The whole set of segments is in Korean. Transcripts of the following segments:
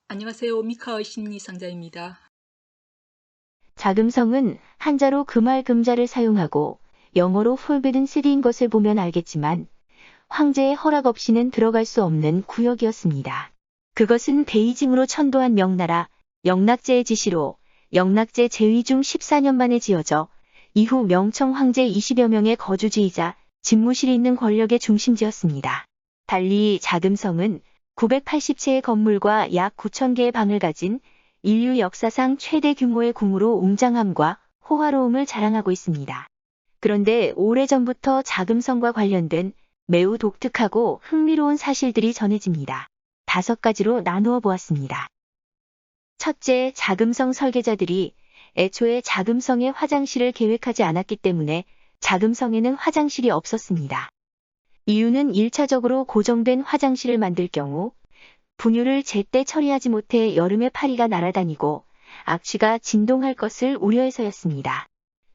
안녕하세요. 미카의 심리상자입니다. 자금성은 한자로 금할 금자를 사용하고 영어로 forbidden city인 것을 보면 알겠지만 황제의 허락 없이는 들어갈 수 없는 구역이었습니다. 그것은 베이징으로 천도한 명나라 영락제의 지시로 영락제 제위 중 14년 만에 지어져 이후 명청 황제 20여 명의 거주지이자 집무실이 있는 권력의 중심지였습니다. 달리 자금성은 980채의 건물과 약 9,000개의 방을 가진 인류 역사상 최대 규모의 궁으로 웅장함과 호화로움을 자랑하고 있습니다. 그런데 오래전부터 자금성과 관련된 매우 독특하고 흥미로운 사실들이 전해집니다. 5가지로 나누어 보았습니다. 첫째, 자금성 설계자들이 애초에 자금성의 화장실을 계획하지 않았기 때문에 자금성에는 화장실이 없었습니다. 이유는 1차적으로 고정된 화장실을 만들 경우 분유를 제때 처리하지 못해 여름에 파리가 날아다니고 악취가 진동할 것을 우려해서였습니다.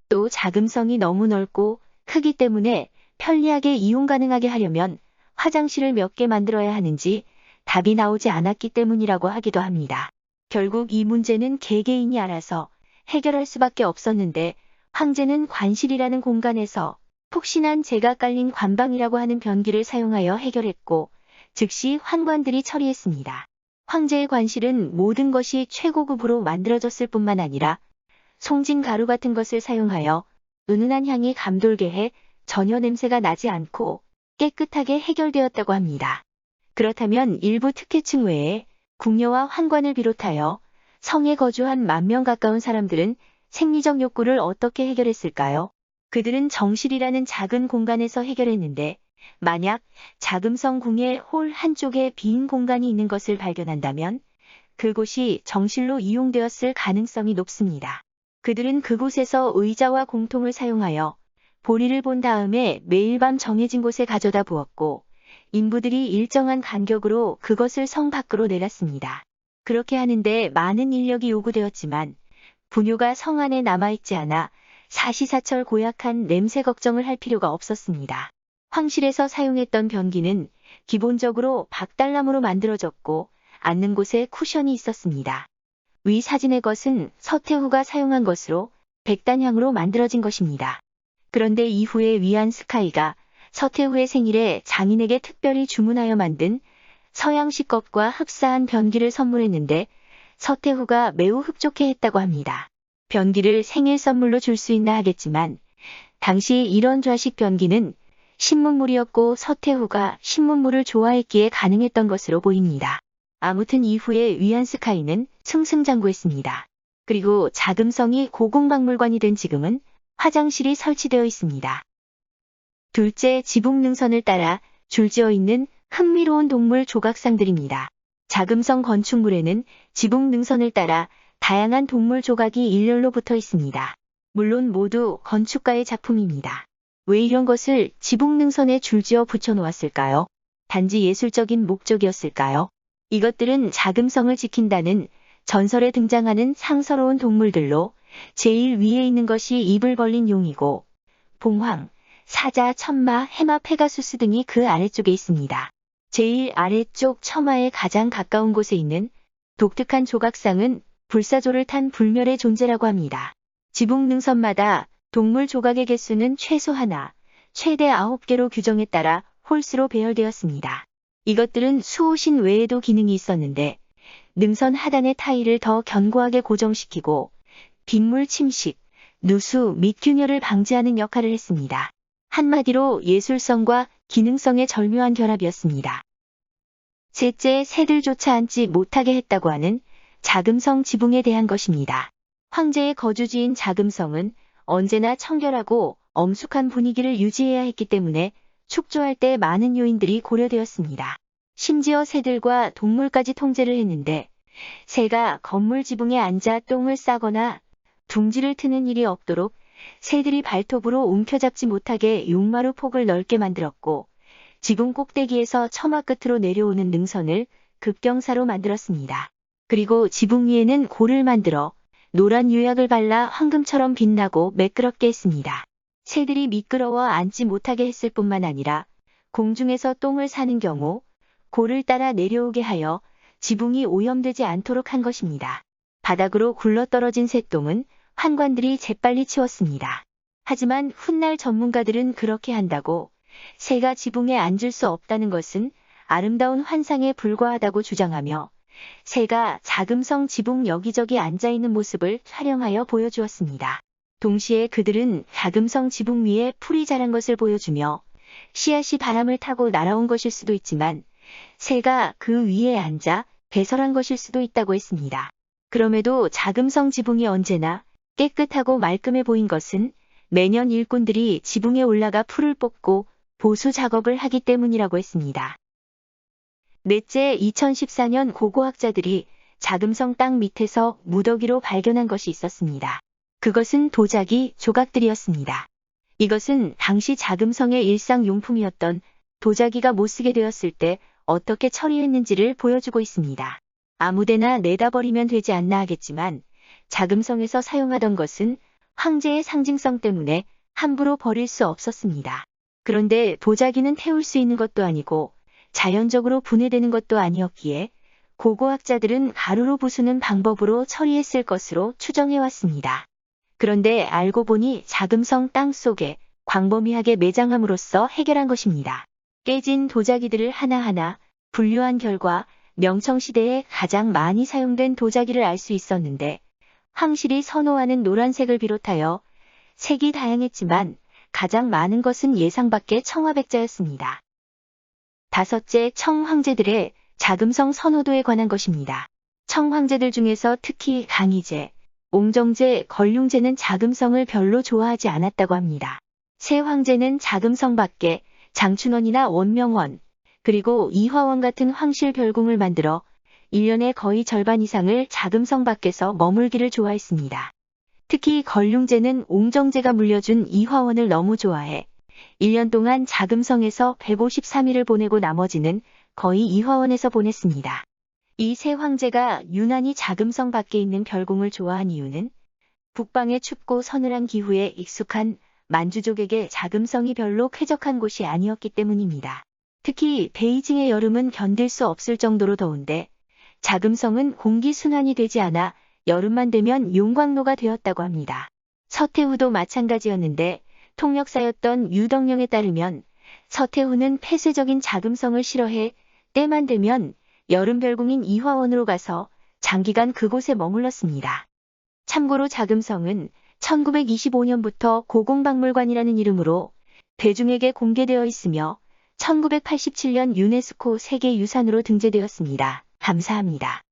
또 자금성이 너무 넓고 크기 때문에 편리하게 이용 가능하게 하려면 화장실을 몇 개 만들어야 하는지 답이 나오지 않았기 때문이라고 하기도 합니다. 결국 이 문제는 개개인이 알아서 해결할 수밖에 없었는데 황제는 관실이라는 공간에서 폭신한 재가 깔린 관방이라고 하는 변기를 사용하여 해결했고 즉시 환관들이 처리했습니다. 황제의 관실은 모든 것이 최고급으로 만들어졌을 뿐만 아니라 송진 가루 같은 것을 사용하여 은은한 향이 감돌게 해 전혀 냄새가 나지 않고 깨끗하게 해결되었다고 합니다. 그렇다면 일부 특혜층 외에 궁녀와 환관을 비롯하여 성에 거주한 10,000명 가까운 사람들은 생리적 욕구를 어떻게 해결했을까요? 그들은 정실이라는 작은 공간에서 해결했는데 만약 자금성 궁의 홀 한쪽에 빈 공간이 있는 것을 발견한다면 그곳이 정실로 이용되었을 가능성이 높습니다. 그들은 그곳에서 의자와 공통을 사용하여 보리를 본 다음에 매일 밤 정해진 곳에 가져다 부었고 인부들이 일정한 간격으로 그것을 성 밖으로 내놨습니다. 그렇게 하는데 많은 인력이 요구되었지만 분유가 성 안에 남아있지 않아 사시사철 고약한 냄새 걱정을 할 필요가 없었습니다. 황실에서 사용했던 변기는 기본적으로 박달나무로 만들어졌고 앉는 곳에 쿠션이 있었습니다. 위 사진의 것은 서태후가 사용한 것으로 백단향으로 만들어진 것입니다. 그런데 이후에 위안 스카이가 서태후의 생일에 장인에게 특별히 주문하여 만든 서양식 것과 흡사한 변기를 선물했는데 서태후가 매우 흡족해했다고 합니다. 변기를 생일 선물로 줄 수 있나 하겠지만 당시 이런 좌식 변기는 신문물이었고 서태후가 신문물을 좋아했기에 가능했던 것으로 보입니다. 아무튼 이후에 위안스카이는 승승장구했습니다. 그리고 자금성이 고궁박물관이 된 지금은 화장실이 설치되어 있습니다. 둘째, 지붕능선을 따라 줄지어 있는 흥미로운 동물 조각상들입니다. 자금성 건축물에는 지붕능선을 따라 다양한 동물 조각이 일렬로 붙어 있습니다. 물론 모두 건축가의 작품입니다. 왜 이런 것을 지붕능선에 줄지어 붙여 놓았을까요? 단지 예술적인 목적이었을까요? 이것들은 자금성을 지킨다는 전설에 등장하는 상서로운 동물들로 제일 위에 있는 것이 입을 벌린 용이고 봉황, 사자, 천마, 해마, 페가수스 등이 그 아래쪽에 있습니다. 제일 아래쪽 처마에 가장 가까운 곳에 있는 독특한 조각상은 불사조를 탄 불멸의 존재라고 합니다. 지붕능선마다 동물 조각의 개수는 최소 하나, 최대 9개로 규정에 따라 홀수로 배열되었습니다. 이것들은 수호신 외에도 기능이 있었는데 능선 하단의 타일을 더 견고하게 고정시키고 빗물 침식, 누수 및 균열을 방지하는 역할을 했습니다. 한마디로 예술성과 기능성의 절묘한 결합이었습니다. 셋째, 새들조차 앉지 못하게 했다고 하는 자금성 지붕에 대한 것입니다. 황제의 거주지인 자금성은 언제나 청결하고 엄숙한 분위기를 유지해야 했기 때문에 축조할 때 많은 요인들이 고려되었습니다. 심지어 새들과 동물까지 통제를 했는데 새가 건물 지붕에 앉아 똥을 싸거나 둥지를 트는 일이 없도록 새들이 발톱으로 움켜잡지 못하게 용마루 폭을 넓게 만들었고 지붕 꼭대기에서 처마 끝으로 내려오는 능선을 급경사로 만들었습니다. 그리고 지붕 위에는 골을 만들어 노란 유약을 발라 황금처럼 빛나고 매끄럽게 했습니다. 새들이 미끄러워 앉지 못하게 했을 뿐만 아니라 공중에서 똥을 싸는 경우 골을 따라 내려오게 하여 지붕이 오염되지 않도록 한 것입니다. 바닥으로 굴러떨어진 새똥은 환관들이 재빨리 치웠습니다. 하지만 훗날 전문가들은 그렇게 한다고 새가 지붕에 앉을 수 없다는 것은 아름다운 환상에 불과하다고 주장하며 새가 자금성 지붕 여기저기 앉아있는 모습을 촬영하여 보여주었습니다. 동시에 그들은 자금성 지붕 위에 풀이 자란 것을 보여주며 씨앗이 바람을 타고 날아온 것일 수도 있지만 새가 그 위에 앉아 배설한 것일 수도 있다고 했습니다. 그럼에도 자금성 지붕이 언제나 깨끗하고 말끔해 보인 것은 매년 일꾼들이 지붕에 올라가 풀을 뽑고 보수 작업을 하기 때문이라고 했습니다. 넷째, 2014년 고고학자들이 자금성 땅 밑에서 무더기로 발견한 것이 있었습니다. 그것은 도자기 조각들이었습니다. 이것은 당시 자금성의 일상용품이었던 도자기가 못쓰게 되었을 때 어떻게 처리했는지를 보여주고 있습니다. 아무데나 내다 버리면 되지 않나 하겠지만 자금성에서 사용하던 것은 황제의 상징성 때문에 함부로 버릴 수 없었습니다. 그런데 도자기는 태울 수 있는 것도 아니고 자연적으로 분해되는 것도 아니었기에 고고학자들은 가루로 부수는 방법으로 처리했을 것으로 추정해왔습니다. 그런데 알고 보니 자금성 땅 속에 광범위하게 매장함으로써 해결한 것입니다. 깨진 도자기들을 하나하나 분류한 결과 명청시대에 가장 많이 사용된 도자기를 알 수 있었는데 황실이 선호하는 노란색을 비롯하여 색이 다양했지만 가장 많은 것은 예상 밖의 청화백자였습니다. 다섯째, 청황제들의 자금성 선호도에 관한 것입니다. 청황제들 중에서 특히 강희제, 옹정제, 걸륭제는 자금성을 별로 좋아하지 않았다고 합니다. 세 황제는 자금성 밖에 장춘원이나 원명원, 그리고 이화원 같은 황실 별궁을 만들어 1년의 거의 절반 이상을 자금성 밖에서 머물기를 좋아했습니다. 특히 걸륭제는 옹정제가 물려준 이화원을 너무 좋아해 1년 동안 자금성에서 153일을 보내고 나머지는 거의 이화원에서 보냈습니다. 이 세 황제가 유난히 자금성 밖에 있는 별궁을 좋아한 이유는 북방의 춥고 서늘한 기후에 익숙한 만주족에게 자금성이 별로 쾌적한 곳이 아니었기 때문입니다. 특히 베이징의 여름은 견딜 수 없을 정도로 더운데 자금성은 공기 순환이 되지 않아 여름만 되면 용광로가 되었다고 합니다. 서태후도 마찬가지였는데 통역사였던 유덕령에 따르면 서태후는 폐쇄적인 자금성을 싫어해 때만 되면 여름 별궁인 이화원으로 가서 장기간 그곳에 머물렀습니다. 참고로 자금성은 1925년부터 고공박물관이라는 이름으로 대중에게 공개되어 있으며 1987년 유네스코 세계유산으로 등재되었습니다. 감사합니다.